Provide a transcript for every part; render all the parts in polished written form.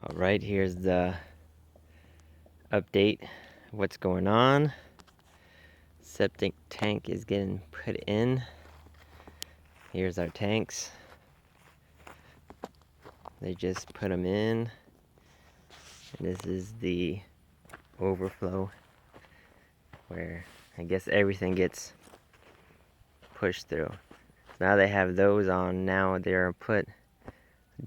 Alright, here's the update. What's going on? Septic tank is getting put in. Here's our tanks. They just put them in. And this is the overflow where I guess everything gets pushed through. Now they have those on. Now they're put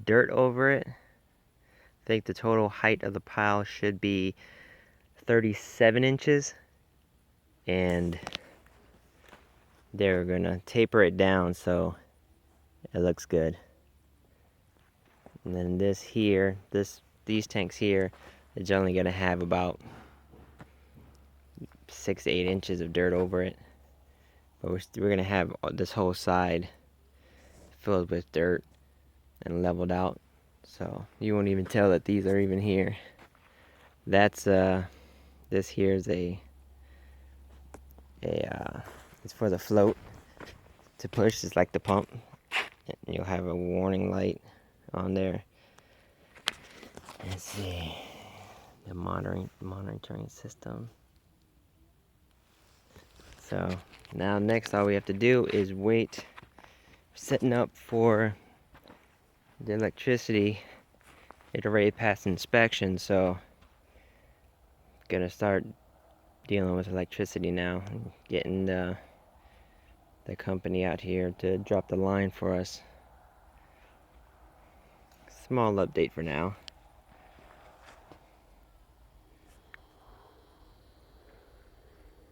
dirt over it. I think the total height of the pile should be 37 inches. And they're gonna taper it down so it looks good. And then this here, these tanks here, it's only gonna have about 6 to 8 inches of dirt over it. But we're gonna have this whole side filled with dirt and leveled out, so you won't even tell that these are even here. That's this here is it's for the float to push. It's like the pump. And you'll have a warning light on there. Let's see, the monitoring system. So now next all we have to do is wait, setting up for the electricity. It already passed inspection, so gonna start dealing with electricity now and getting the company out here to drop the line for us. Small update for now.